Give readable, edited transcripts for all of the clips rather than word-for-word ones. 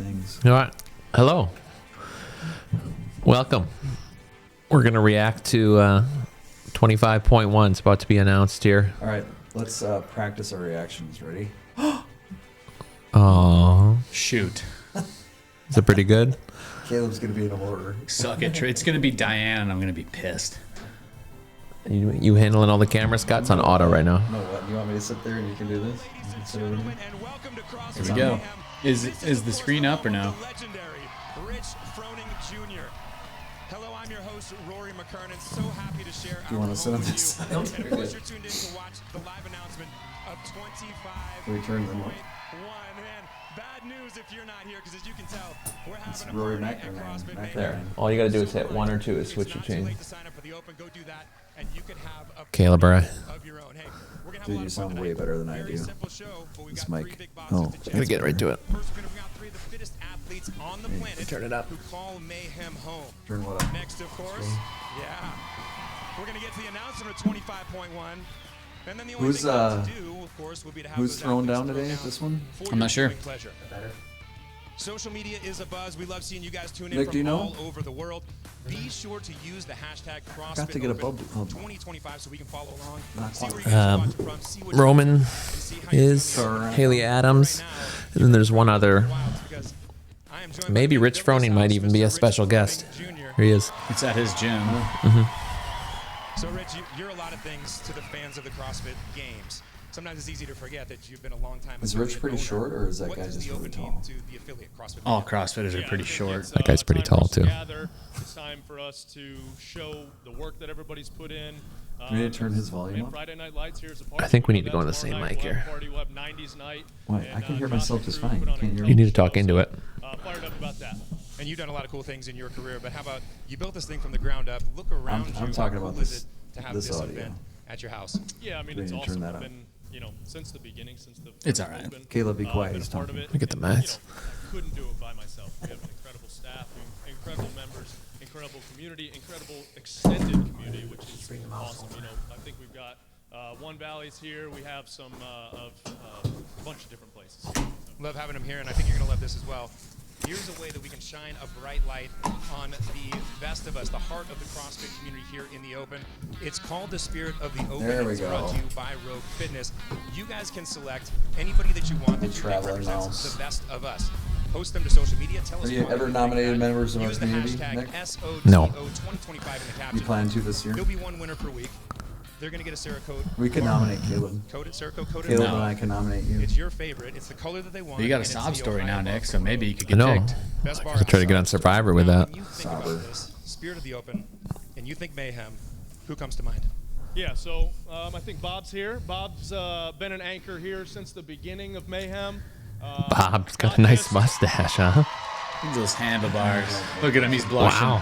things. All right. Hello. Welcome. We're going to react to 25.1. It's about to be announced here. All right, let's practice our reactions. Ready? Aww. Shoot. Is it pretty good? Caleb's going to be in horror. Suck it. It's going to be Diane, and I'm going to be pissed. You handling all the camera, Scott? It's on auto right now. No, what? You want me to sit there and you can do this? You can sit over here? Here we go. Is the screen up or no? Legendary Rich Froning Jr. Hello, I'm your host, Rory McKernan. So happy to share Do you want to sit on this side? And of course, you're tuned in to watch the live announcement of 25.1. Can we turn them up? Man, bad news if you're not here, because as you can tell, we're It's having a Rory party at McKernan. CrossFit Back Mayhem. there. All you got to do is hit 1 or 2 to It's switch your not too chain. late to sign up for the Open. Go do that, and you can have a Calibra. of your own. Hey, we're gonna have a Dude, lot you of fun sound tonight. way better than I Very do. simple show, but we've This got mic. 3 big boxes Oh, to check. Gotta get right to it. First, we're gonna bring out 3 of the fittest athletes on the planet. Turn it up. Who call Mayhem home. Turn what up? Next, of course, yeah, we're gonna get to the announcement of 25.1. And then the only Who's, thing left to do, of course, will be to have who's those throwing athletes down throw today? down This one? for I'm your not sure. viewing pleasure. Social media is a buzz. We love seeing you guys tune in Nick, from do you know? all over the world. Be sure to use the hashtag CrossFit to get a Open bubble- 2025 so we can follow along. Not See where you quite. guys are watching from, see what Roman you're doing, and see how you're is doing it. Haley Adams. And then there's one other. Because I am joined by Maybe the Rich fitness Froning might house, even be a Mr. special Rich guest. Froning Jr. Here he is. It's at his gym. So, Rich, you're a lot of things to the fans of the CrossFit Games. Sometimes it's easy to forget that you've been a long time. Is Rich affiliate pretty owner. short, or is that What guy does just the really Open tall? mean to the affiliate CrossFit? All Mayhem? CrossFitters are Yeah, pretty I think short. it's, That guy's pretty time for tall, us to too. gather. It's time for us to show the work that everybody's put in. Do we need to turn his volume And up? Friday Night Lights here is a party. I think we need to That's go on the tomorrow same night. mic We'll have here. a party. We'll have 90s night. What? And, I can hear myself CrossFit just crew fine. put on a Can't hear You need to show, talk into so, it. Fired up about that. And you've done a lot of cool things in your career, but how about you built this thing from the ground up? Look around you. I'm talking How about cool is this- it to have this this audio. event at your house? Yeah, I mean, Do we it's need to turn awesome. that I've up? been, since the beginning, since the It's first all right. Open, Caleb, be quiet, been he's a part of talking. it, Look at the and, mats. I couldn't do it by myself. We have an incredible staff, incredible members, incredible community, incredible extended community, which is awesome. I think we've got One Valley's here. We have some of a bunch of different places. Love having them here, and I think you're going to love this as well. Here's a way that we can shine a bright light on the best of us, the heart of the CrossFit community here in the Open. It's called the Spirit of the Open. There we It's brought go. to you by Rogue Fitness. You guys can select anybody that you want that you think traveling represents mouse. the best of us. Post them to social media. Tell us Have you why ever think nominated that. members of our Use the community, hashtag Nick? No. SOTO2025 in the caption. You plan to this year? There'll be one winner per week. They're going to get a Cerakote. We could nominate Caleb. Coded, Cerakote coated. Caleb No. and I can nominate you. It's your favorite. It's the color that they want. But you got a and it's sob the story Ohio now, Nick, Buffalo so maybe you could I get know. picked. Best bar I try to get on outside. Survivor with Now, that. when you think Sauber. about this, Spirit of the Open, and you think Mayhem, who comes to mind? Yeah, so I think Bob's here. Bob's been an anchor here since the beginning of Mayhem. Bob's got a not nice just- mustache, huh? Look at those handlebars. Look at him, he's blushing. Wow.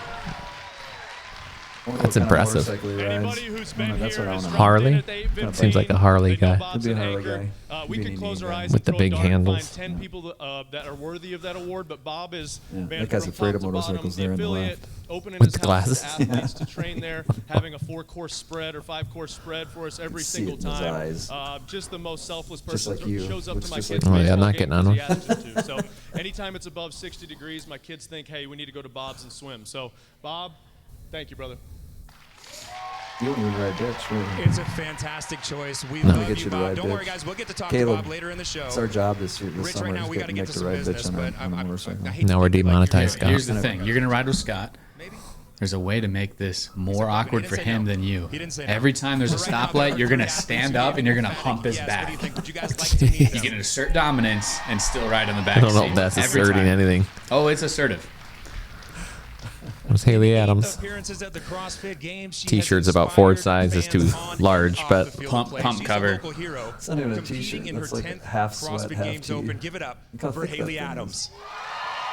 I wonder That's what kind of impressive. motorcycle he rides. Anybody who's been That's here what I has want to know. Harley? been at the Seems like a Harley They know guy. Bob's Could be a an Harley anchor. guy. We Could be can an close Indian our guy. eyes With and the throw big a dart and handles. find 10 people that are worthy of that award, but Bob is Yeah, man, that guy's from afraid top of to bottom, motorcycles the there on the affiliate, left. opening With his the house to glasses. athletes to train there, having a 4-course spread or 5-course spread for us every see it single in his time. eyes. Just the most selfless Just person. like you. Shows up Looks to my just kids' like you. Oh, yeah, I'm baseball not game getting on 'cause he one. asked him to. So anytime it's above 60 degrees, my kids think, hey, we need to go to Bob's and swim. So Bob, thank you, brother. You don't even ride bitch, really. It's a fantastic choice. We No. love Get you, you to Bob. ride Don't worry, bitch. guys. We'll get to talk Caleb, to Bob later in the show. It's our job this year, this Rich, summer, right now is we got to getting get Nick to to some ride business, bitch but on a I motorcycle. hate to Now we're think like demonetized, you're- Scott. Here's the thing. You're going to ride with Scott. Maybe? There's a way to make this more awkward for him than you. He didn't say no. Every time there's a But right now, there stoplight, are you're going to 3 stand athletes up who and you're going to gave hump his yes. What do you back. think? Would you guys like to meet You're them? going to assert dominance and still ride in the back I don't know seat. if that's Every asserting time. anything. Oh, it's assertive. It was Haley Adams. Appearances at the CrossFit Games. She T-shirt's has about Ford inspired size is fans too on and large, off but the field Pump- play. pump She's a cover. local hero. It's not even a Competing t-shirt. in her That's like 10th half sweat, CrossFit half Games tee. Open. Give it up Look how for thick that Haley thing is. Adams.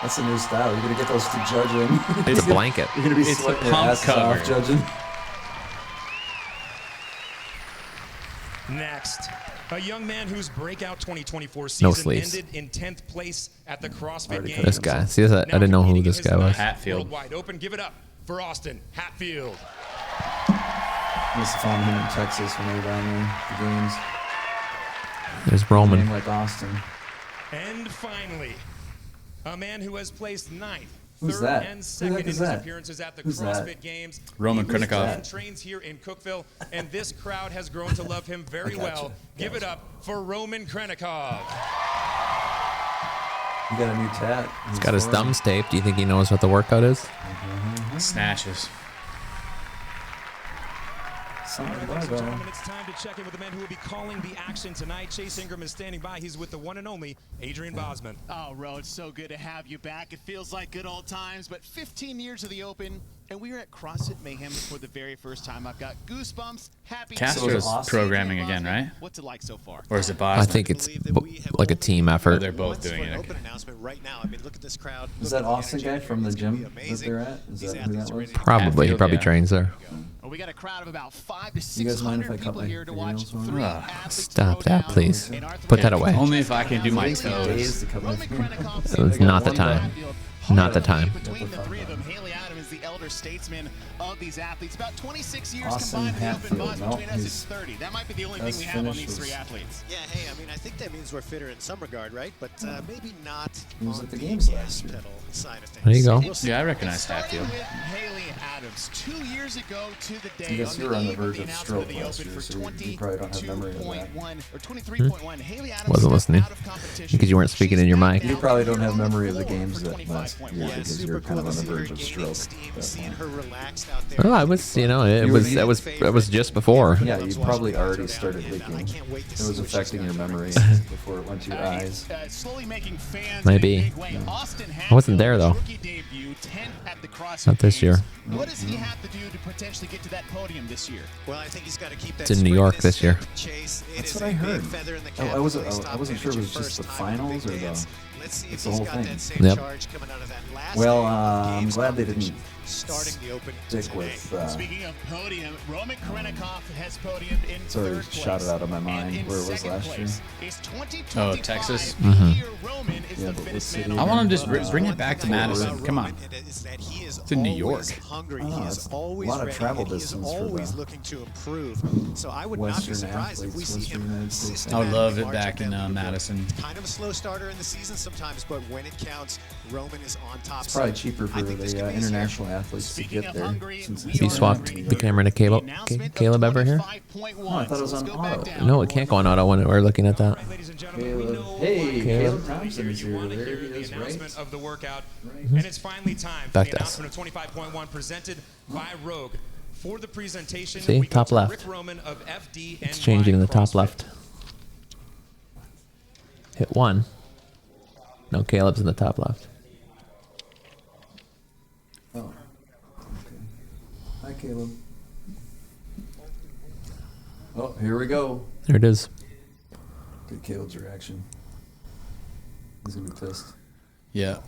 That's a new style. You're gonna get those to judging. It's a blanket. You're gonna be It's the sweating your pump asses cover. off judging. Next, a young man whose breakout 2024 season sleeves. ended in 10th place at the CrossFit Already Games. cut This guy. See, I didn't know who this guy was. Hatfield. Worldwide Open. Give it up for Austin Hatfield. I used to follow him in Texas when they were down there, the games. There's Name Roman. like Austin. And finally, A man who has placed ninth, Who's third, that? and Who the second heck in is his that? appearances at the Who's CrossFit that? Games. Roman He lives Krenikov. and trains here in Cookeville, and this crowd has grown to love him very well. Give it up for Roman Krenikov. He got a new tat. He's got his thumbs taped. Do you think he knows what the workout is? Snatches. Ladies and gentlemen, it's time to check in with the men who will be calling the action tonight. Chase Ingram is standing by. He's with the one and only Adrian Bosman. Oh, Ro, it's so good to have you back. It feels like good old times, but 15 years of the Open, and we are at CrossFit Mayhem for the very first time. I've got goosebumps, happy. Castro's awesome. programming again, right? What's it like so far? Or is it I Bosman? think it's like a team effort. They're both doing it. Open announcement right now. I mean, look at this crowd. Is that Austin guy from the gym that they're at? Is that who that was? Probably. He Hatfield, probably yeah. trains there. Well, we got a crowd of about 500 to You guys mind if 600 I cut people my here to watch fingernails three off? athletes Stop throw that, down. please. And our Put that away. Only if I can do my Days toes. to cut my Roman fingernails. Krenikov It was not the time. Not the time. Between the three of them, Haley Adam is the elder statesman of these athletes. About 26 years Austin combined in the Open. Hatfield. Boss, No, between us, it's he's- 30. That might be the only thing Best we have on finish these was- three athletes. Yeah, hey, I mean, I think that means we're fitter in some regard, right? But maybe not He was on at the the games gas last year. pedal side of things. There you go. We'll see. Yeah, I recognize Starting Hatfield. with Haley Adams, 2 years ago to the day. I guess on you were on the eve verge the of announcement stroke the last Open year, for so you probably don't have memory of that. 22.1 or 23.1. Haley Adams Wasn't listening out of competition. because you weren't speaking in your mic. You probably don't have memory of the games that that last year Yeah, because super you're kind of cool on to the see her verge of gaining stroke. steam, that seeing point. her relaxed out there. Oh, I was, it was just before. Yeah, you probably already started leaking. I can't wait to It see was what she's affecting got your to memory bring. before it went to your eyes. Slowly making fans Maybe. in a big way. Austin I wasn't there, Hatfield, though. his rookie debut, 10th at the CrossFit Not this Games. year. What does he have to do to potentially get to that podium this year? Well, I think he's got to keep that. It's in New spring York his this year. step, Chase. It That's is what I a big heard. feather in the I cap wasn't- when they I stop wasn't sure if it was managing just the first time on finals big or the- dance. Let's see if it's the he's whole got thing. that same Yep. charge coming out of that last Well, day of I'm games glad they competition, didn't starting the Open stick today. with. Speaking of podium, Roman Krenikov has podiumed in Sorry, third place. shot it out of my And mind in where it was second last place year. is 2025. Texas. The year Roman is Yeah, the but fittest what city? man I on want him the to planet. just bring it back to Madison. Come on. Is that he is It's in New always York. hungry. Oh, He is that's always a lot of ready, travel and he is distance for always the looking to improve. So I would not be Western surprised if we athletes, see Western him United States. I would systematically love it march back up in that leaderboard. Madison. Kind of a slow starter in the season sometimes, but when it counts, Roman is on top. It's probably So cheaper for I think this the could be his year. international athletes to Speaking get of there. Hungary, Since we it's You are not swapped ready the camera to The announcement of Caleb ever here? 25.1. Oh, I thought it was So let's on go back auto. down. No, it can't go on auto when we're looking at that. All right, ladies and gentlemen, we know Caleb. Hey, why Caleb you're Thompson here. is You here. want to There hear he the is, right? announcement of the workout, and it's finally time for Back the to us. announcement of 25.1 presented by Rogue. For the presentation, See? we go Top to left. Rick Roman of FD It's changing in the top left. Hit one. No, Caleb's in the top left. Oh. Okay. Hi, Caleb. Oh, here we go. There it is. Good Caleb's reaction. He's gonna be pissed. Yeah.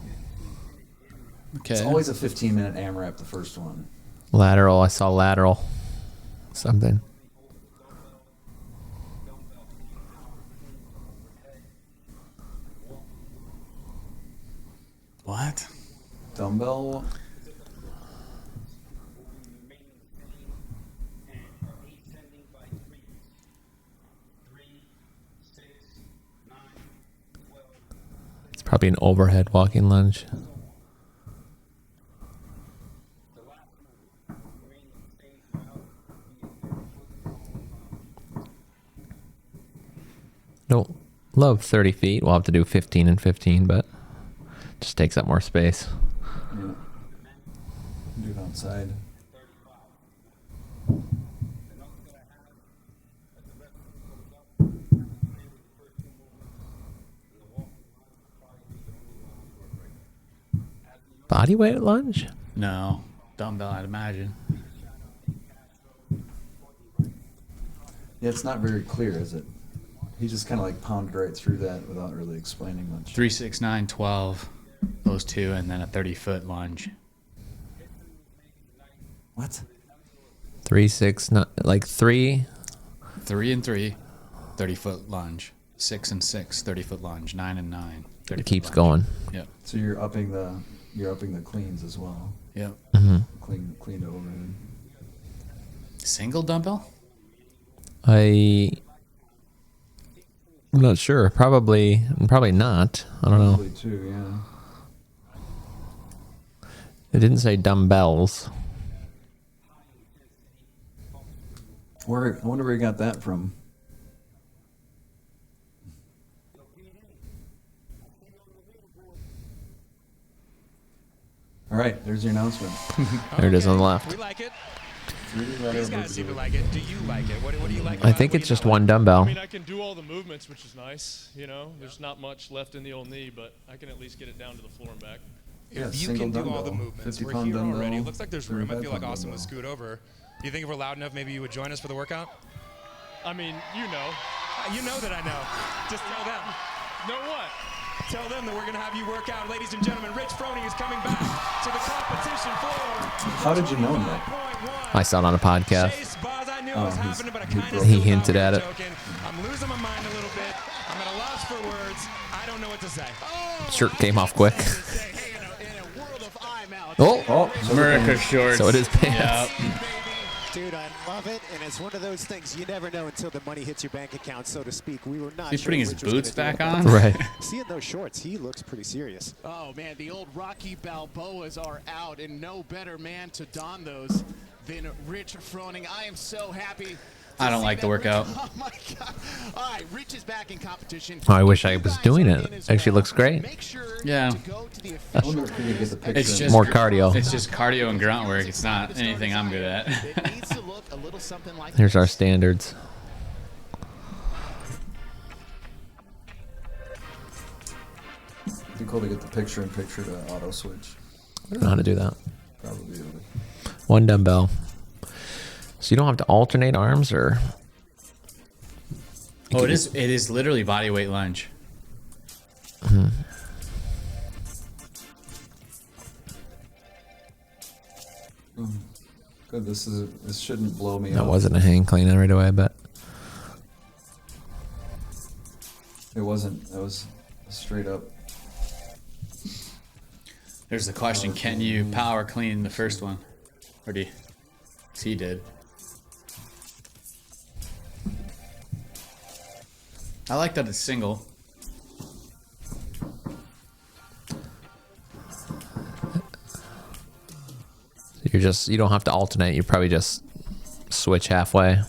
Okay. It's always a 15-minute AMRAP, the first one. Lateral. I saw lateral. Something. What? Dumbbell. It's probably an overhead walking lunge. Don't love 30 feet. We'll have to do 15 and 15, but just takes up more space. Yeah. Do it outside. Body weight lunge? No. Dumbbell, I'd imagine. Yeah, it's not very clear, is it? He just kind of like pounded right through that without really explaining much. 3, 6, 9, 12. Those two, and then a 30-foot lunge. What? 3, 6, not like 3. 3 and 3, 30-foot lunge. 6 and 6, 30-foot lunge. 9 and 9, 30-foot It keeps lunge. going. Yep. So you're upping the cleans as well. Yep. Clean to overhead. Single dumbbell? I'm not sure. Probably not. I don't know. Probably too, yeah. It didn't say dumbbells. I wonder where he got that from. All right, there's your announcement. There it is on the left. We like it. Three-letter These guys seem to review. like it. Do you like it? What do you like? I about think it? it's What do you just not one like? dumbbell. I mean, I can do all the movements, which is nice. You know, there's not much left in the old knee, but I can at least get it down to the floor and back. Yeah, If you single can do all the dumbbell, movements, 50 we're pound here dumbbell, already. It looks like there's room. I feel like 35 Austin will dumbbell. scoot over. Do you think if we're loud enough, maybe you would join us for the workout? I mean, you know. You know that I know. Just tell them. Know what? Tell them that we're going to have you work out. Ladies and gentlemen, Rich Froning is coming back to the competition floor. How did you know that? 25.1. I saw it on a podcast. Chase, Buzz, I knew it Oh, was he's- happening, but I he kind of broke He still hinted thought we at were it. joking. I'm losing my mind a little bit. I'm at a loss for words. I don't know what to say. Shirt came off quick. In a world of I'm out. Oh, Oh, so America shorts. so it is pants. Yep. Dude, I love it, and it's one of those things you never know until the money hits your bank account, so to speak. We were not He's sure putting his Rich was boots gonna do back it. on. Right. Seeing those shorts, he looks pretty serious. Oh man, the old Rocky Balboas are out, and no better man to don those than Rich Froning. I am so happy. I don't like the workout. Oh my God! All right, Rich is back in competition. Oh, I wish I You was guys doing are it. in as Actually well. looks great. Make sure Yeah. to go to the I official wonder if we could get the picture. It's in. just More cardio. It's just cardio and grunt work. It's not anything I'm good at. It needs to look a little something like Here's our this. standards. It'd be cool to get the picture-in-picture to auto switch. I don't know how to do that. Probably would. One dumbbell. So you don't have to alternate arms, or Oh, it is literally body weight lunge. Good. This shouldn't blow me that up. wasn't a hang clean right away, but It wasn't. That was straight up. There's the question: can you power clean the first one, or do you? 'Cause he did. I like that it's single. you don't have to alternate. You probably just switch halfway. At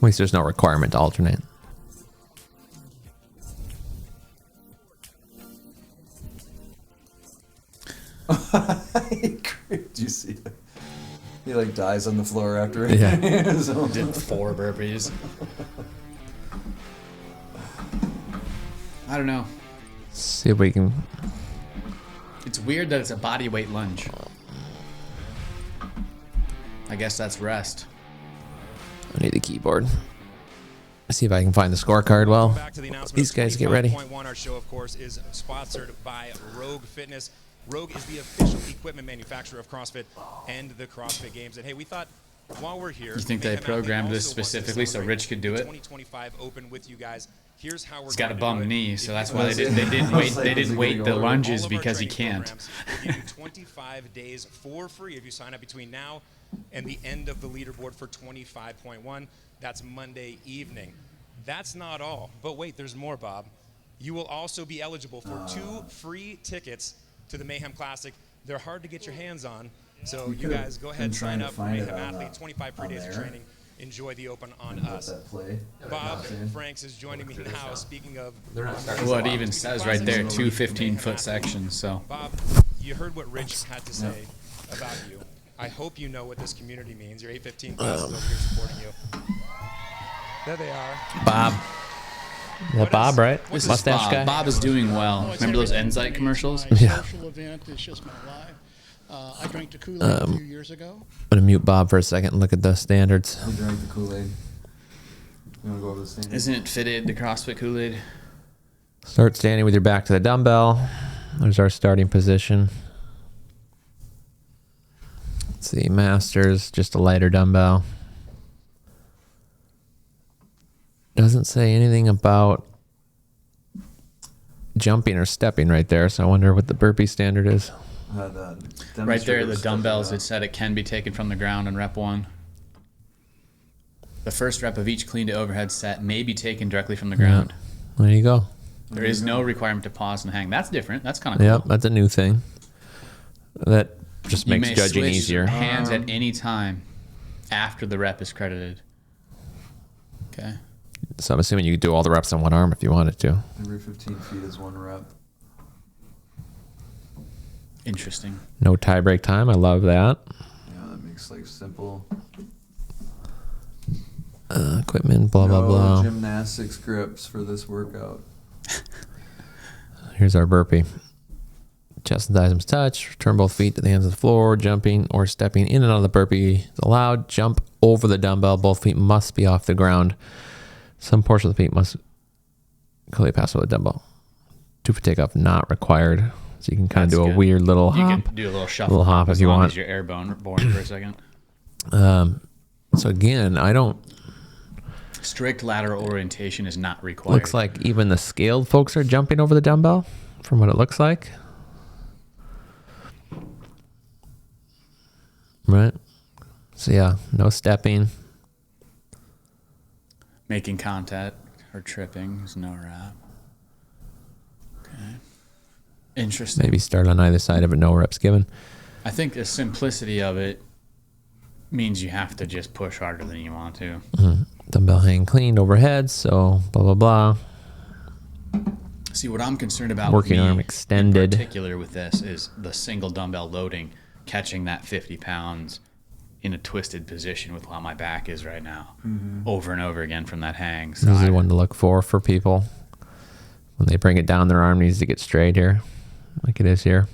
least there's no requirement to alternate. Did you see that? He like dies on the floor after it. Yeah. So- Did 4 burpees. I don't know. See if we can. It's weird that it's a body weight lunge. I guess that's rest. I need the keyboard. See if I can find the scorecard well. Back to the announcement These of guys get ready. 25.1. Our show, of course, is sponsored by Rogue Fitness. Rogue is the official equipment manufacturer of CrossFit and the CrossFit Games. And hey, we thought while we're here, You think they Mayhem Athlete programmed this also wants to specifically so celebrate Rich could do the it? 2025 Open with you guys. Here's how we're He's got a going to bum do it. knee, If so you that's go why to they didn't I was wait. like, They is he didn't gonna wait go the over? lunges all of our because he training can't. programs will give you 25 days for free if you sign up between now and the end of the leaderboard for 25.1. That's Monday evening. That's not all. But wait, there's more, Bob. You will also be eligible for 2 free tickets to the Mayhem Classic. They're hard to get your hands on, so you could've guys go ahead been and trying sign to up for find it Mayhem on, Athlete. 25 free on days of there. training. Enjoy the Open on Let us. that play. Bob Saying. Franks is joining me now. Speaking of, Well, it even says right there 2 15-foot sections. So Bob, you heard what Rich had to say about you. I hope you know what this community means. Your 815 class is over here supporting you. There they are. Bob. Is that Bob, right? this is Mustache Bob. guy. Bob is doing well. it's Remember those everything to Enzyte me. commercials? It's my Yeah. social event. It's just my life. I drank the Kool-Aid a few years ago. I'm gonna mute Bob for a second and look at the standards. He drank the Kool-Aid. You want to go over the standard? Isn't it fitted the CrossFit Kool-Aid? Start standing with your back to the dumbbell. There's our starting position. Let's see, Masters, just a lighter dumbbell. Doesn't say anything about jumping or stepping right there, so I wonder what the burpee standard is. Right there, the demonstrator dumbbells. stuff It said it can be taken from the ground in rep 1. The first rep of each clean to overhead set may be taken directly from the ground. There you go. There is no requirement to pause and hang. That's different. That's kind of Yep, cool. that's a new thing. That just You makes may judging switch easier. hands at any time after the rep is credited. Okay. So I'm assuming you could do all the reps on one arm if you wanted to. Every 15 feet is 1 rep. Interesting. No tie break time. I love that. Yeah, that makes life simple. Equipment, blah, blah, No blah. gymnastics grips for this workout. Here's our burpee. Chest and thighs must touch. Turn both feet to the hands of the floor. Jumping or stepping in and out of the burpee is allowed. Jump over the dumbbell. Both feet must be off the ground. Some portion of the feet must clearly pass over the dumbbell. 2 foot takeoff not required. So you can kind of That's do a good. weird little You hop. can do a little shuffle Little hop if as you long want. as you're airborne for a second. So again, I don't. Strict lateral orientation is not required. Looks like even the scaled folks are jumping over the dumbbell, from what it looks like. Right. So yeah, no stepping. Making contact or tripping is no rep. Okay. Interesting. Maybe start on either side of it. No reps given. I think the simplicity of it means you have to just push harder than you want to. Dumbbell hang cleaned overhead. So blah blah blah. See, what I'm concerned about Working with me arm extended. in particular with this is the single dumbbell loading, catching that 50 pounds in a twisted position with how my back is right now, over and over again from that hang. So This is I- the one to look for people when they bring it down. Their arm needs to get straight here, like it is here.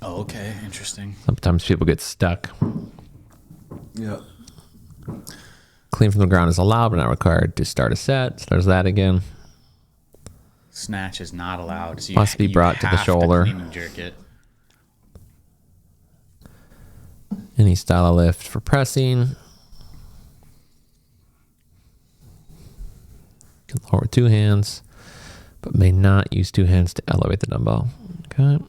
Oh, okay, interesting. Sometimes people get stuck. Yeah. Clean from the ground is allowed, but not required to start a set. So there's that again. Snatch is not allowed. So Must be brought to the have shoulder. clean and jerk it. Any style of lift for pressing. Can lower 2 hands, but may not use 2 hands to elevate the dumbbell. Okay.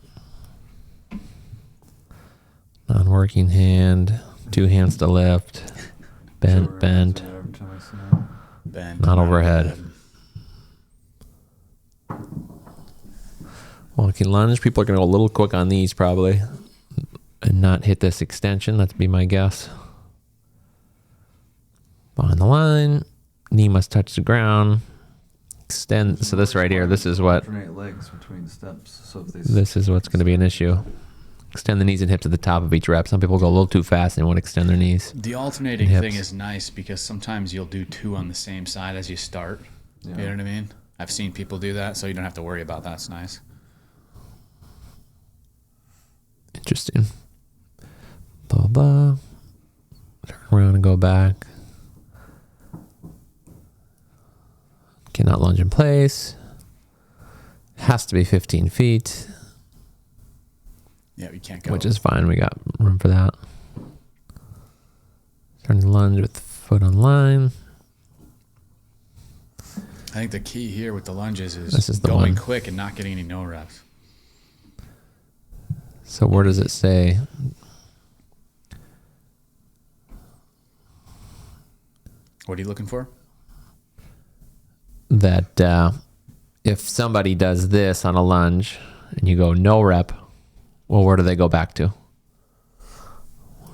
Non-working hand, 2 hands to lift. Bent, Shoulder bent. hands every time I sit up. Bend, Not overhead. Walking lunge. People are going to go a little quick on these probably and not hit this extension. That'd be my guess. Behind the line. Knee must touch the ground. Extend. So this right here, this is what, Alternate legs between steps. So if they this is what's going to be an issue. Extend the knees and hips at the top of each rep. Some people go a little too fast and they want to extend their knees. The alternating Hips. thing is nice because sometimes you'll do 2 on the same side as you start. Yeah. You know what I mean? I've seen people do that, so you don't have to worry about that. It's nice. Interesting. Blah, blah. Turn around and go back. Cannot lunge in place. Has to be 15 feet, Yeah, you can't go. which is fine. We got room for that. Turn the lunge with foot on line. I think the key here with the lunges is, This is the going one. quick and not getting any no reps. So where does it say? What are you looking for? That if somebody does this on a lunge and you go no rep, well, where do they go back to?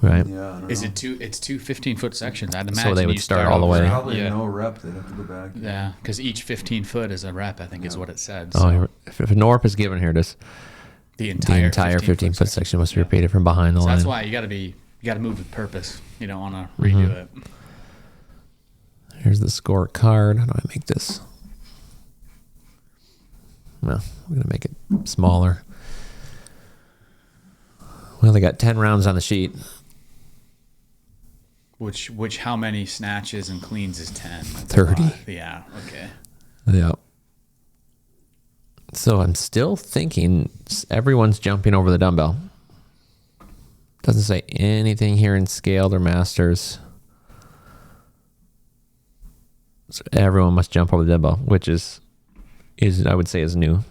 Right? Yeah, I don't Is know. it two? It's 2 15-foot sections. I'd So imagine they would you start all the over- way. Probably Yeah, no rep. They'd have to go back. yeah, because each 15 foot is a rep. I think is what it said. Oh, So if a no rep is given here, this the the entire, entire 15 foot section must be repeated from behind the So line. that's why you got to move with purpose. You don't want to redo it. Here's the scorecard. How do I make this? Well, I'm going to make it smaller. We only got 10 rounds on the sheet. Which how many snatches and cleans is 10? That's a 30. lot. Yeah. Okay. Yeah. So I'm still thinking everyone's jumping over the dumbbell. Doesn't say anything here in scaled or masters. So everyone must jump over the dumbbell, which is I would say is new.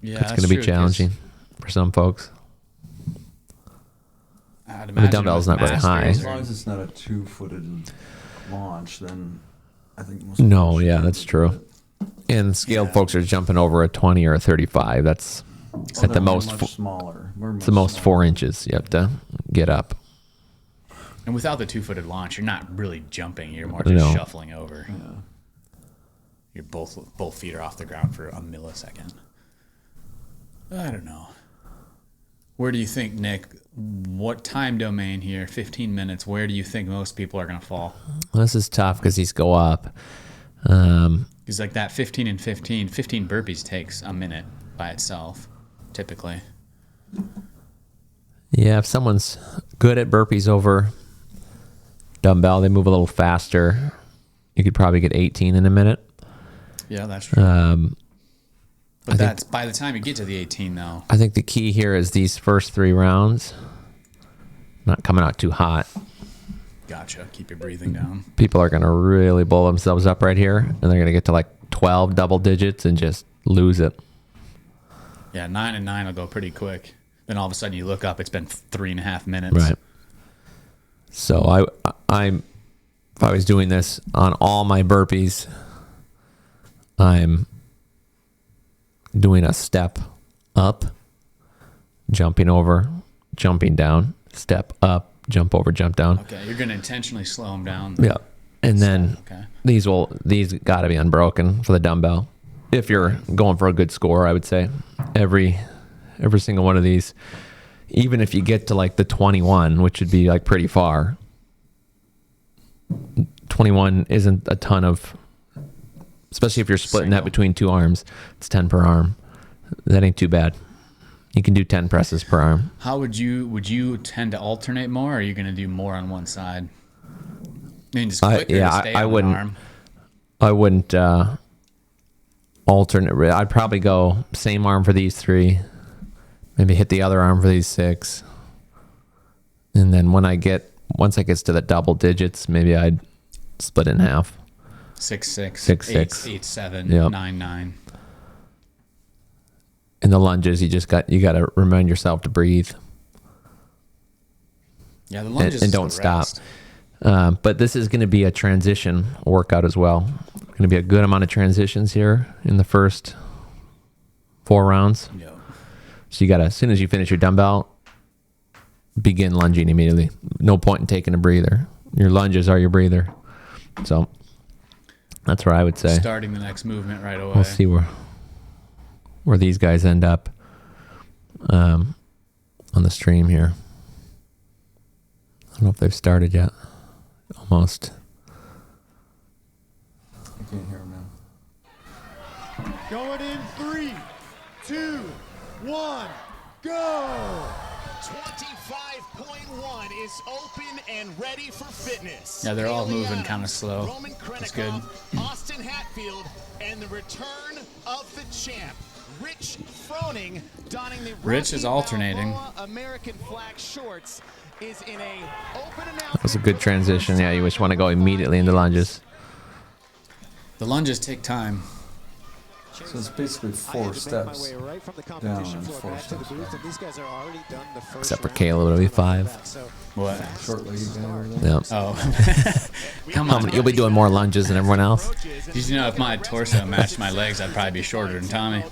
Yeah, It's going to be challenging for some folks. The dumbbell's not very high. As long as it's not a 2-footed launch, then I think most No, people should yeah, be that's able to true. do it. And scaled folks are jumping over a 20 or a 35. That's So at the then we're most much smaller. We're it's the much most smaller. 4 inches you have to get up. And without the 2-footed launch, you're not really jumping. You're more just No. shuffling over. You're both feet are off the ground for a millisecond. I don't know. Where do you think, Nick, what time domain here, 15 minutes, where do you think most people are going to fall? Well, this is tough because these go up. Because like that 15 and 15 burpees takes a minute by itself, typically. Yeah, if someone's good at burpees over dumbbell, they move a little faster. You could probably get 18 in a minute. Yeah, that's true. But I that's by the time you get to the 18, though. I think the key here is these first 3 rounds not coming out too hot. Gotcha. Keep your breathing down. People are going to really blow themselves up right here, and they're going to get to like 12 double digits and just lose it. Yeah, 9 and 9 will go pretty quick. Then all of a sudden you look up, it's been 3.5 minutes. Right. So I'm if I was doing this on all my burpees, I'm doing a step up, jumping over, jumping down, step up, jump over, jump down. Okay, you're going to intentionally slow them down. Yeah. And then Okay. these got to be unbroken for the dumbbell. If you're going for a good score, I would say every single one of these, even if you get to like the 21, which would be like pretty far, 21 isn't a ton of, especially if you're splitting that between 2 arms. It's 10 per arm. That ain't too bad. You can do 10 presses per arm. How would you tend to alternate more, or are you going to do more on one side? I mean, just quicker to stay on one arm. I wouldn't alternate. I'd probably go same arm for these 3, maybe hit the other arm for these 6, and then once I get to the double digits, maybe I'd split it in half. 6-6, 6-6, 8-7, Yep. 9-9. In the lunges, you got to remind yourself to breathe. Yeah, the lunges and is don't the stop. rest. But this is going to be a transition workout as well. Going to be a good amount of transitions here in the first 4 rounds. Yeah. So you got to, as soon as you finish your dumbbell, begin lunging immediately. No point in taking a breather. Your lunges are your breather. So that's where I would say. Starting the next movement right away. We'll see where these guys end up on the stream here. I don't know if they've started yet. Almost. I can't hear him now. Going in 3, 2, 1, go! 25.1 is open and ready for fitness. Yeah, they're all Haley moving Adams, kind of slow. Roman That's good. Krennikov, Austin Hatfield, and the return of the champ, Rich Froning, donning the Rich is Rocky alternating. Balboa American flag shorts, is in a open announcement. That was a good transition. Yeah, you just want to go immediately into lunges. The lunges take time. So it's basically I 4 had to make my steps way right from the down competition and floor 4 back to the steps booth, back. and these guys are already done the first Except for round. Caleb, it'll be 5. So What? Short-legged guy over there. Yeah. Oh. Come on. You'll be doing more lunges than everyone else. Did you know if my torso matched my legs, I'd probably be shorter than Tommy?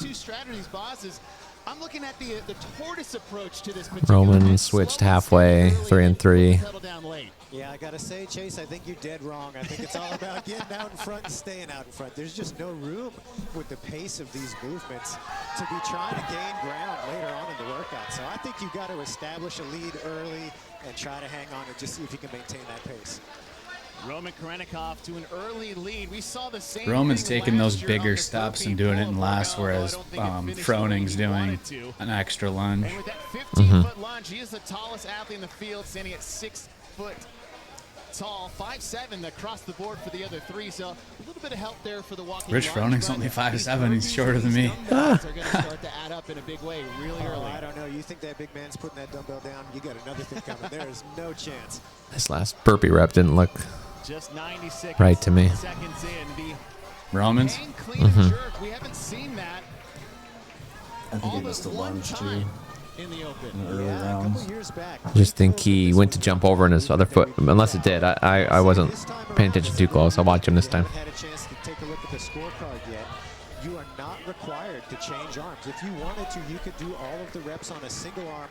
Two strategies, bosses. I'm looking at the tortoise approach to this particular Roman match. switched Slow and halfway, steady 3 and 3. settle down late. yeah, I gotta say, Chase, I think you're dead wrong. I think it's all about getting out in front and staying out in front. There's just no room with the pace of these movements to be trying to gain ground later on in the workout. So I think you got to establish a lead early and try to hang on and just see if you can maintain that pace. Roman Krennikov to an early lead. We saw the same Roman's thing taking last those year bigger on the steps Sophie and doing it in Pull last, although I whereas don't think it finished Froning's the way he doing wanted to. an extra lunge. And with that 15-foot lunge, he is the tallest athlete in the field, standing at 6 foot tall, 5'7" across the board for the other 3. So a little bit of help there for the walking. Rich lunge, Froning's but only 5'7". these He's shorter than me. dumbbells are going to start to add up in a big way really Oh, early. I don't know. You think that big man's putting that dumbbell down? You got another thing coming. There is no chance. This last burpee rep didn't look Just 96 right to me. seconds in. The Romans? hang, clean, and jerk. We haven't seen that I think all he but missed a one lunge too time in the open. in the early Yeah, a rounds. couple years back. Just think he went to jump over in his other foot. Unless it did. I wasn't paying attention too close. I'll watch him this time. Had a chance to take a look at at the scorecard yet, you are not required to change arms. If you wanted to, you could do all of the reps on a single arm.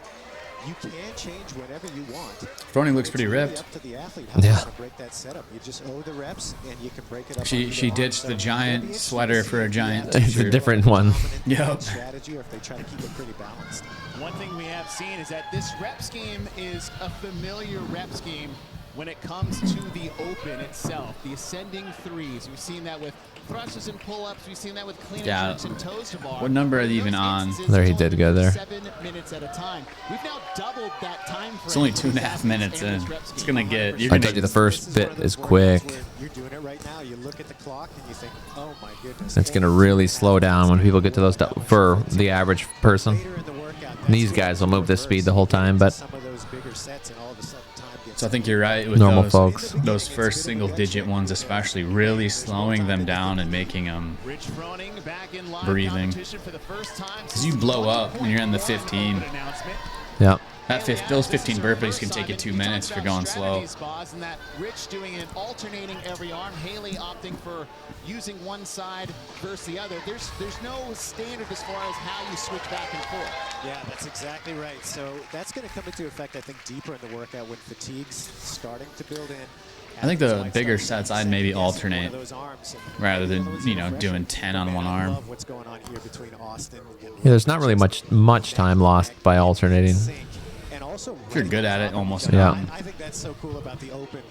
You can change whenever you want. Froning looks It's pretty really ripped. up to the athlete how you want to break that setup. You just owe the reps, and you can break it up. on She either arm. ditched So the it'll be giant interesting sweater to see for a if the giant athletes It's a t-shirt. different one. Yep. strategy, or if they try to keep it pretty balanced. One thing we have seen is that this rep scheme is a familiar rep scheme when it comes to the open itself. The ascending threes. We've seen that with thrusters and pull-ups. We've seen that with clean and Yeah. jerks and toes to bar. What number are In they even those on? instances, There he it's did only go there. 7 minutes at a time. We've now doubled that time frame. It's only for these 2.5 minutes athletes and in. this rep It's scheme. gonna get. You're I gonna. told you the first This bit one of is those workouts quick. where you're doing it right now. You look at the clock and you think, oh my goodness. It's gonna really slow down when people get to those for the average person. Later in the workout, These that's guys when will you move this reverse speed the whole and you get time, into but some of those bigger sets, and all of a sudden time gets So I think you're right with Normal those, folks. those first single-digit ones, especially really slowing them down and making them Rich Froning back in live breathing. competition for the first time Because you blow up when you're in the 15. Yeah. Those 15 burpees can take you 2 minutes if you're going slow. And that Rich doing it, alternating every arm. Haley opting for using one side versus the other. There's no standard as far as how you switch back and forth. Yeah, that's exactly right. So that's going to come into effect, I think, deeper in the workout when fatigue's starting to build in. I think the Athletes might bigger start sets using I'd maybe one of alternate those arms and rather one than, of those you know, refreshing. doing 10 on one Man, I arm. love what's going on here between Austin and Yeah, there's not really much time lost by alternating. And also If you're good at it, almost Yeah. none. I think that's so cool about the Open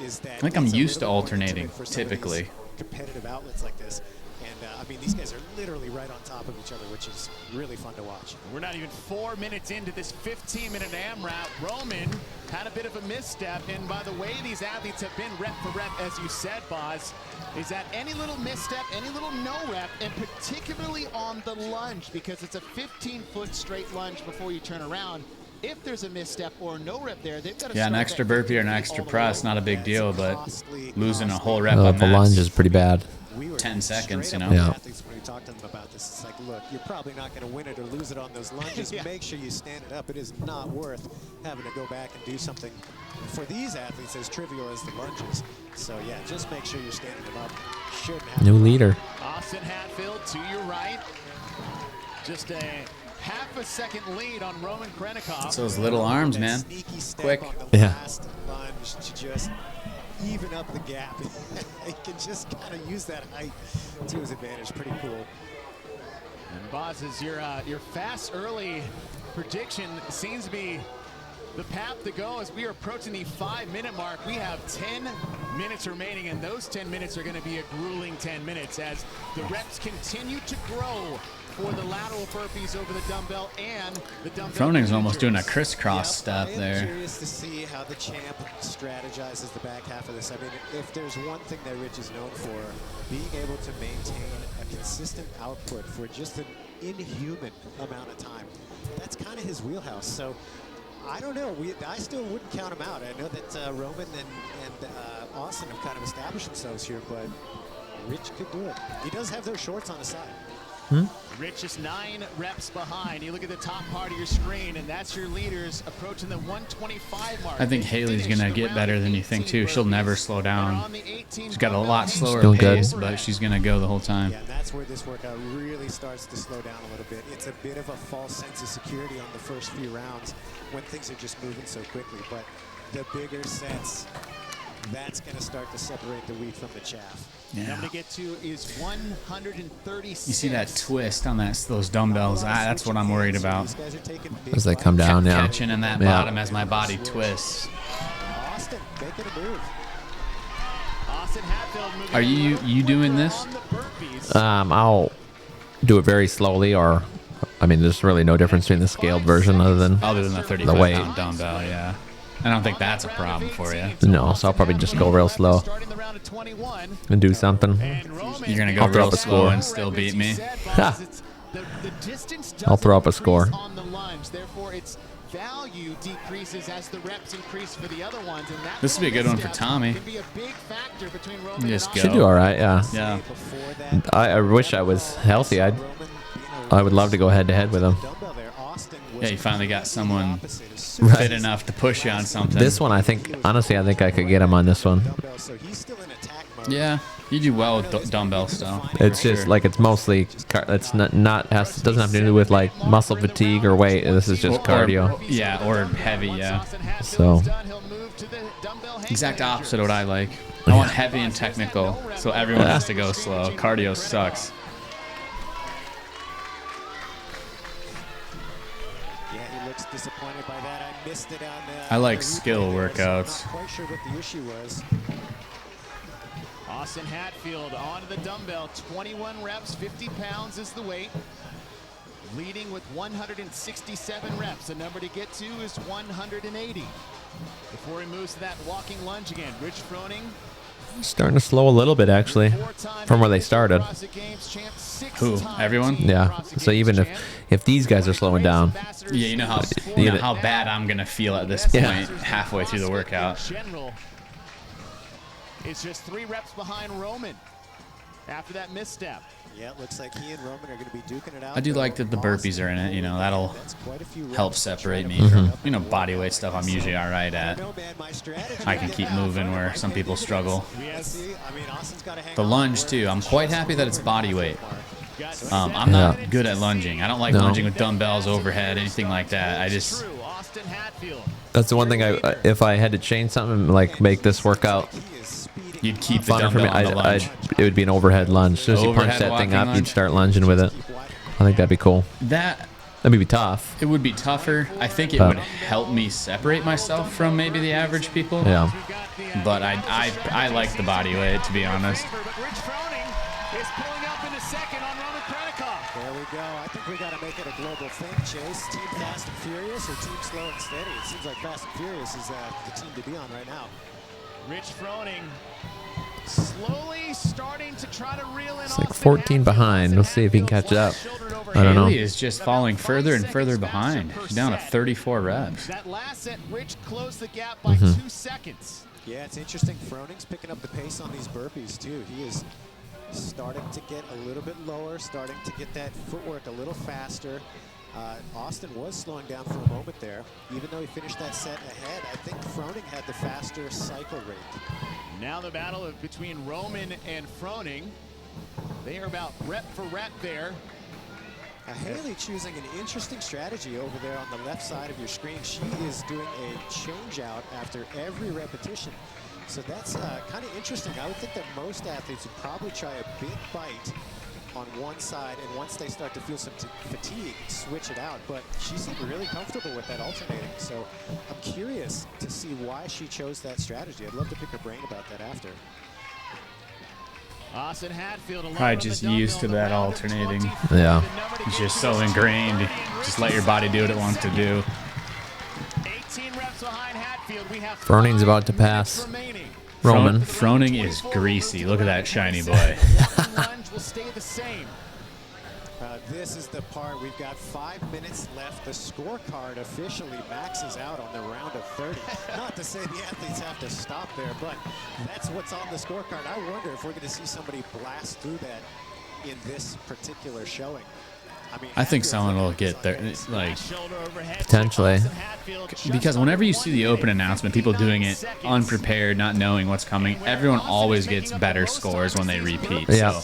is that I think I'm it's a used to little more alternating, intimate for some of these typically. competitive outlets like this. And I mean, these guys are literally right on top of each other, which is really fun to watch. We're not even 4 minutes into this 15-minute AMRAP. Roman had a bit of a misstep, and by the way these athletes have been rep for rep, as you said, Boz, is that any little misstep, any little no rep, and particularly on the lunge, because it's a 15-foot straight lunge before you turn around. If there's a misstep or no rep there, they've got to Yeah, an start extra that burpee or an 15 extra all the way press, over. not a big deal, but Costly, losing a costly. whole rep on The lunge that. is pretty bad. We were 10 seconds, straight you up know? with Yeah. athletes when we talked to them about this. It's like, look, you're probably not going to win it or lose it on those lunges. Yeah. Make sure you stand it up. It is not worth having to go back and do something for these athletes as trivial as the lunges. So yeah, just make sure you're standing them up. Shouldn't have New leader. Austin Hatfield to your right. Just a half a second lead on Roman Krennikov. It's those little arms, that man. Sneaky step Quick. on the Yeah. last lunge to just even up the gap. He can just kind of use that height to his advantage. Pretty cool. And Boz, is your fast early prediction seems to be the path to go as we are approaching the 5-minute mark. We have 10 minutes remaining, and those 10 minutes are going to be a grueling 10 minutes as the reps continue to grow for the lateral burpees over the dumbbell and the dumbbell. Froning's almost doing a hinges. crisscross Yep, step I am there. curious to see how the champ strategizes the back half of this. I mean, if there's one thing that Rich is known for, being able to maintain a consistent output for just an inhuman amount of time, that's kind of his wheelhouse. So I don't know. I still wouldn't count him out. I know that Roman and Austin have kind of established themselves here, but Rich could do it. He does have those shorts on the side. Rich is 9 reps behind. You look at the top part of your screen, and that's your leaders approaching the 125 mark. I think They Haley's finished going to get around better than you 18 think, too. She'll never burpees. slow They're down. on the 18 She's got a lot dumbbell slower Doing good. pace, but she's going to go the whole time. Yeah, and that's where this workout really starts to slow down a little bit. It's a bit of a false sense of security on the first few rounds when things are just moving so quickly. But the bigger sets, that's going to start to separate the wheat from the chaff. I'm Yeah. going to get to is 136. You see that twist on those dumbbells? That's what I'm worried about. These guys are taking big As they come bites. down, yeah. Catching in that Yeah. bottom as my body twists. Austin making a move. Austin Hatfield moving Are a you little doing quicker this? on the burpees. I'll do it very slowly, or I mean, there's really no difference between the scaled version other than Other than the 35 The weight. pound dumbbell, yeah. I don't think that's a problem for you. No, so I'll probably just go real slow Starting the round at 21. and do something. And Roman, You're gonna go I'll throw real up a slow score. and still beat me. I'll throw up a score. On the lunge, therefore its value decreases as the reps increase for the other ones, and that This would be a good one for step Tommy. Can be a big factor between Roman Just and go. Should do all right, yeah. Yeah. Before that, I wish I was healthy. I would love to go head to head with him. dumbbell there. Austin was Yeah, you finally got someone opposite. As soon Right. fit enough to push you on something. This one, I think, honestly, I think I could get him on this one. dumbbell, so he's still in attack mode. Yeah. You do well with dumbbell stuff. It's just like it's mostly it's not doesn't have to do with like muscle fatigue or weight. This is just cardio. Yeah, or heavy. Yeah. So Exact opposite of what I like. I want heavy and technical, so everyone has to go slow. Cardio sucks. Yeah, he looks disappointed by that. I missed it on the. I like skill workouts. Not quite sure what the issue was. Austin Hatfield onto the dumbbell, 21 reps, 50 pounds is the weight. Leading with 167 reps. The number to get to is 180. Before he moves to that walking lunge again, Rich Froning. starting to slow a little bit actually from where they started. Who? Everyone? Yeah. So even if these guys are slowing down, yeah, you know how bad I'm gonna feel at this point halfway through the workout. It's just 3 reps behind Roman after that misstep. Yeah, it looks like he and Roman are going to be duking it out. I do like that the burpees are in it. You know, that'll help separate me. You know, body weight stuff I'm usually all right at. I can keep moving where some people struggle. The lunge too. I'm quite happy that it's body weight. I'm not good at lunging. I don't like lunging with dumbbells, overhead, anything like that. I just. That's the one thing if I had to change something, like make this workout. You'd keep the dumbbell on the lunge. It would be an overhead lunge. As soon as you punch that thing up, you'd start lunging with it. I think that'd be cool. That'd be tough. It would be tougher. I think it would help me separate myself from maybe the average people. Yeah. But I like the body weight, to be honest. There we go. I think we got to make it a global thing, Chase. Team Fast and Furious or Team Slow and Steady? It seems like Fast and Furious is the team to be on right now. Rich Froning slowly starting to try to reel in. It's like 14 behind. We'll see if he can catch up. I don't know. Haley is just falling further and further behind. She's down to 34 reps. That last set, Rich closed the gap by 2 seconds. Yeah, it's interesting. Froning's picking up the pace on these burpees, too. He is starting to get a little bit lower, starting to get that footwork a little faster. Austin was slowing down for a moment there. Even though he finished that set ahead, I think Froning had the faster cycle rate. Now the battle between Roman and Froning. They are about rep for rep there. Haley choosing an interesting strategy over there on the left side of your screen. She is doing a change out after every repetition. So that's kind of interesting. I would think that most athletes would probably try a big bite on one side, and once they start to feel some fatigue, switch it out. But she seemed really comfortable with that alternating. So I'm curious to see why she chose that strategy. I'd love to pick her brain about that after. Austin Hatfield probably just used to that alternating. Yeah. It's just so ingrained. Just let your body do what it wants to do. 18 reps behind Hatfield. We have Froning's about to pass Roman. Froning is greasy. Look at that shiny boy. Will stay the same. This is the part. We've got 5 minutes left. The scorecard officially maxes out on the round of 30. Not to say the athletes have to stop there, but that's what's on the scorecard. I wonder if we're going to see somebody blast through that in this particular showing. I think someone will get there, like potentially. Because whenever you see the open announcement, people doing it unprepared, not knowing what's coming, everyone always gets better scores when they repeat. Yeah.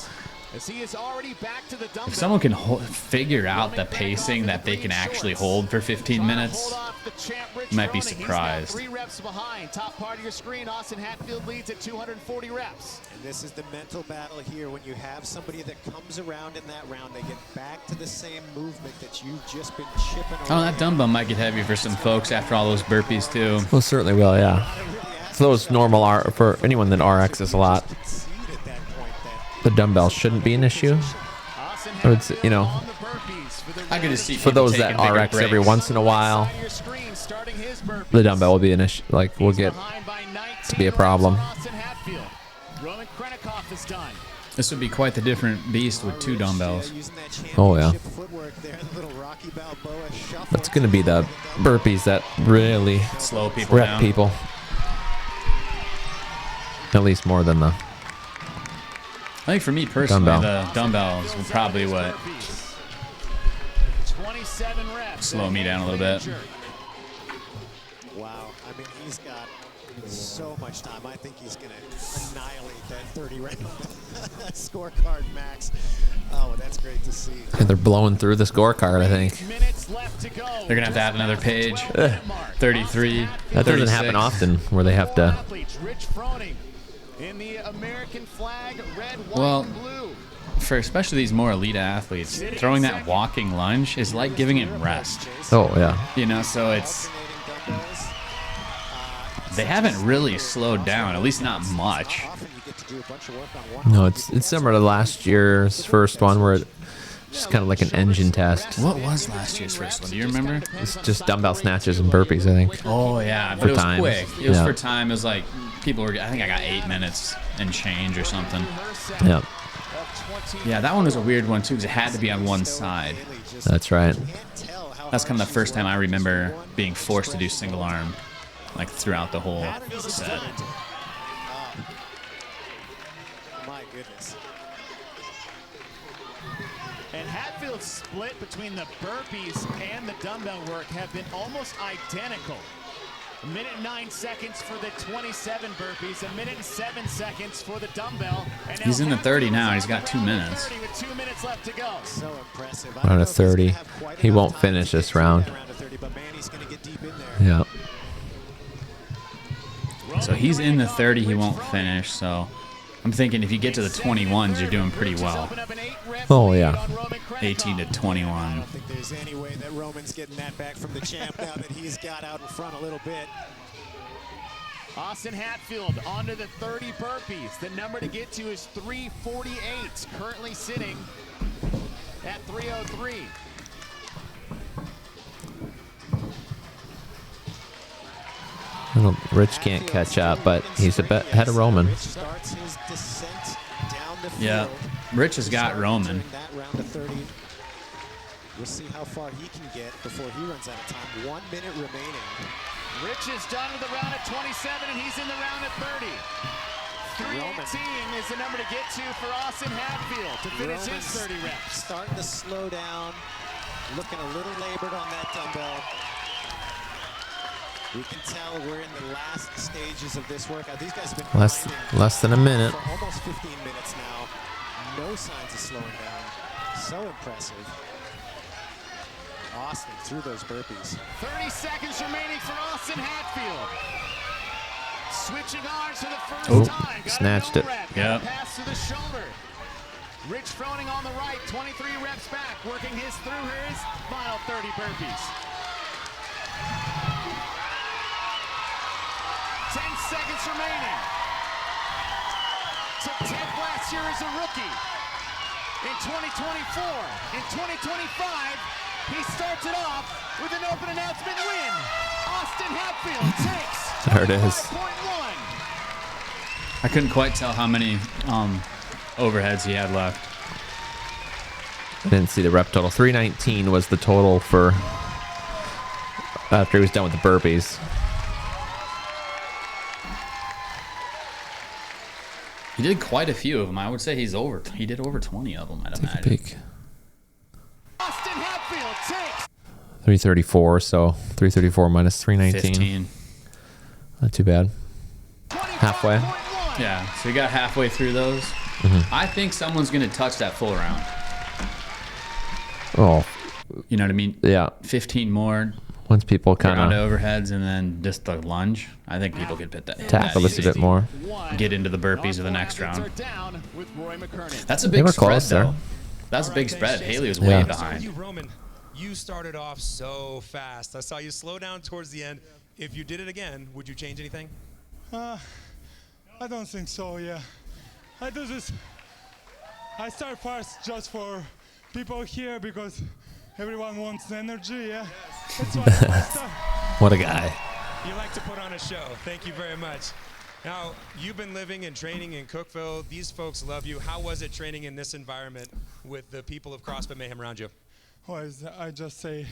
So if someone can figure out the pacing that they can actually hold for 15 minutes, you might be surprised. 3 reps behind. Top part of your screen, Austin Hatfield leads at 240 reps. And this is the mental battle here. When you have somebody that comes around in that round, they get back to the same movement that you've just been chipping away. Oh, that dumbbell might get heavy for some folks after all those burpees too. Well, certainly will, yeah. For those normal for anyone that RXs a lot, the dumbbell shouldn't be an issue. I would say, I could just see for those that RX every once in a while, the dumbbell will be an issue. Like, will get to be a problem. This would be quite the different beast with 2 dumbbells. Oh yeah. That's going to be the burpees that really slow people rep down. people. At least more than the. I think for me personally, the dumbbells will probably slow me down a little bit. Wow. I mean, he's got so much time. I think he's going to annihilate that 30-round scorecard, Max. Oh, that's great to see. And they're blowing through the scorecard, I think. Minutes left to go. They're gonna have to add another page. 33. That doesn't 36. happen often where they have to. Athletes, Rich Froning in the American flag, red, white, Well, and blue. for especially these more elite athletes, throwing that walking lunge is like giving it rest. Oh, yeah. You know, so it's they haven't really slowed down, at least not much. No, it's similar to last year's first one where it's just kind of like an engine test. What was last year's first one? Do you remember? It's just dumbbell snatches and burpees, I think. Oh yeah, but For it was time. quick. It was Yeah. for time. It was like people were. I think I got 8 minutes and change or something. Yeah, Yeah, that one was a weird one too because it had to be on one side. that's right. That's kind of the first time I remember being forced to do single arm, like throughout the whole set. My goodness. And Hatfield's split between the burpees and the dumbbell work have been almost identical. 1:09 for the 27 burpees, 1:07 for the dumbbell. And now He's in the 30 Hatfield's now. on He's got 2 around minutes. 30 with 2 minutes left to go. So impressive. Around a 30. He won't finish this round. But man, he's going to get deep in there. Yeah. So he's in the 30. He won't finish. So I'm thinking if you get to the 21s, you're doing pretty well. Oh, yeah. 18 to I 21. don't think there's any way that Roman's getting that back from the champ now that he's got out in front a little bit. Austin Hatfield onto the 30 burpees. The number to get to is 348. Currently sitting at 303. Rich can't catch up, but he's a bit ahead of Roman. Rich starts his descent down the field. Yeah, Rich has got Roman. That round of 30. We'll see how far he can get before he runs out of time. 1 minute remaining. Rich is done with the round at 27, and he's in the round at 30. 318 is the number to get to for Austin Hatfield to finish his 30 reps. Starting to slow down. Looking a little labored on that dumbbell. We can tell we're in the last stages of this workout. These guys have been grinding Less than a minute. for almost 15 minutes now. No signs of slowing down. So impressive. Austin through those burpees. 30 seconds remaining for Austin Hatfield. Switching arms for the first Oh, time. Got a snatched no it. rep. Yep. Pass to the shoulder. Rich Froning on the right, 23 reps back, working his through his final 30 burpees. 10 seconds remaining. Took 10th last year as a rookie. In 2024, in 2025, he starts it off with an open announcement win. Austin Hatfield takes There it is. 5.1. I couldn't quite tell how many overheads he had left. I didn't see the rep total. 319 was the total for after he was done with the burpees. He did quite a few of them. I would say he did over 20 of them, I'd Take a imagine. peek. Austin Hatfield takes 334, so 334 minus 319. 15. Not too bad. Halfway. 25.1. Yeah, so you got halfway through those. Mm-hmm. I think someone's going to touch that full round. Oh, You know what I mean? yeah. 15 more Once people kind round of overheads and then just the lunge. I think people could hit that. tackle that this a easy. bit more. Get into the burpees of the next Athletes round. are down with Roy McKernan. That's a They big were spread, close there. though. That's a big spread. Haley was Yeah. way So behind. You, Roman, you started off so fast. I saw you slow down towards the end. If you did it again, would you change anything? I don't think so, yeah. I do this. I start fast just for people here because everyone wants energy, yeah. That's why I start. What a guy. You like to put on a show. Thank you very much. Now, you've been living and training in Cookeville. These folks love you. How was it training in this environment with the people of CrossFit Mayhem around you? Well, I just say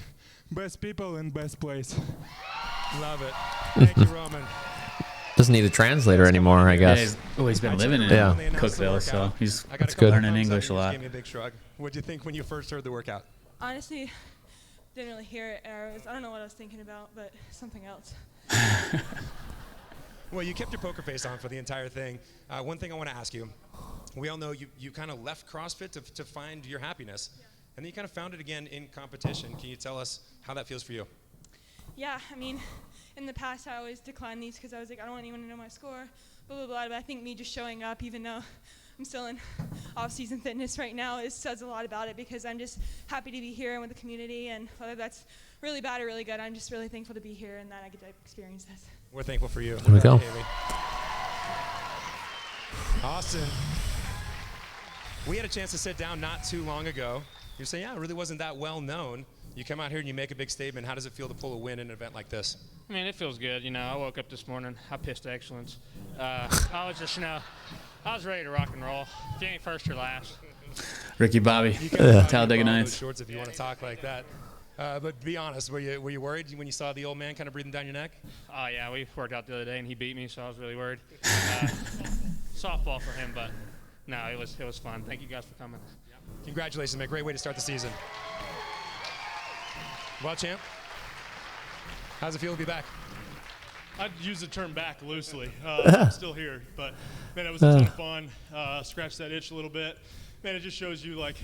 best people in best place. Love it. Thank you, Roman. Doesn't need a translator anymore, I Yeah, guess. he's been living in Yeah. Cookeville, so he's I got That's a couple good. of learning thumbs up English a and you just lot. Gave me a big shrug. What did you think when you first heard the workout? Honestly, didn't really hear it. I don't know what I was thinking about, but something else. Well, you kept your poker face on for the entire thing. One thing I want to ask you. We all know you kind of left CrossFit to find your happiness. And then you kind of found it again in competition. Can you tell us how that feels for you? Yeah, I mean, in the past I always declined these because I was like, I don't want anyone to know my score, blah, blah, blah. But I think me just showing up, even though I'm still in off-season fitness right now, says a lot about it because I'm just happy to be here and with the community. And whether that's really bad or really good, I'm just really thankful to be here and that I get to experience this. We're thankful for you. There we go. Haley. Austin, we had a chance to sit down not too long ago. You're saying, yeah, it really wasn't that well known. You come out here and you make a big statement. How does it feel to pull a win in an event like this? I mean, it feels good. You know, I woke up this morning. I pissed excellence. I was just, I was ready to rock and roll. If you ain't first or last. Ricky Bobby, Talladega Nights. Shorts if you want to talk like that. But be honest, were you worried when you saw the old man kind of breathing down your neck? Oh, yeah, we worked out the other day, and he beat me, so I was really worried. Softball for him, but no, it was fun. Thank you guys for coming. Congratulations, man. Great way to start the season. Well, champ, how's it feel to be back? I'd use the term back loosely. I'm still here, but man, it was a ton of fun. Scratched that itch a little bit. Man, it just shows you like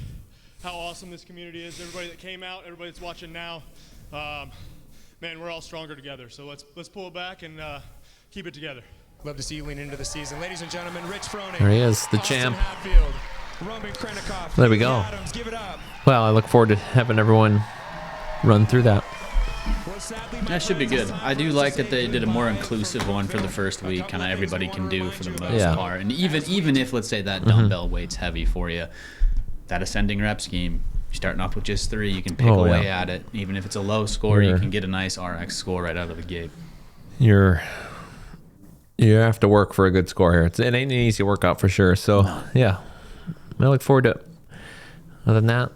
how awesome this community is. Everybody that came out, everybody that's watching now, man, we're all stronger together. So let's pull it back and keep it together. Love to see you lean into the season, ladies and gentlemen. Rich Froning. There he is, the Austin champ. Hatfield, Roman Krennikov, There we go. Adams, give it up. Well, I look forward to having everyone run through that. That should be good. I do like that they did a more inclusive one for the first week. Kind of everybody can do for the most part. And even if, let's say, that dumbbell weight's heavy for you, that ascending rep scheme, you're starting off with just 3, you can pick away at it. Even if it's a low score, you can get a nice RX score right out of the gate. You have to work for a good score here. It ain't an easy workout for sure. So, yeah, I look forward to it. Other than that,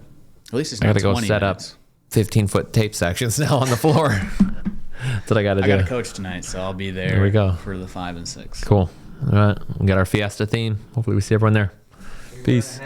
at least it's I not got to go 20 set minutes. up 15-foot tape sections now on the floor. That's what I got to do. I got a coach tonight, so I'll be there we go. for the 5 and 6. Cool. All right. We got our Fiesta theme. Hopefully we see everyone there. Peace.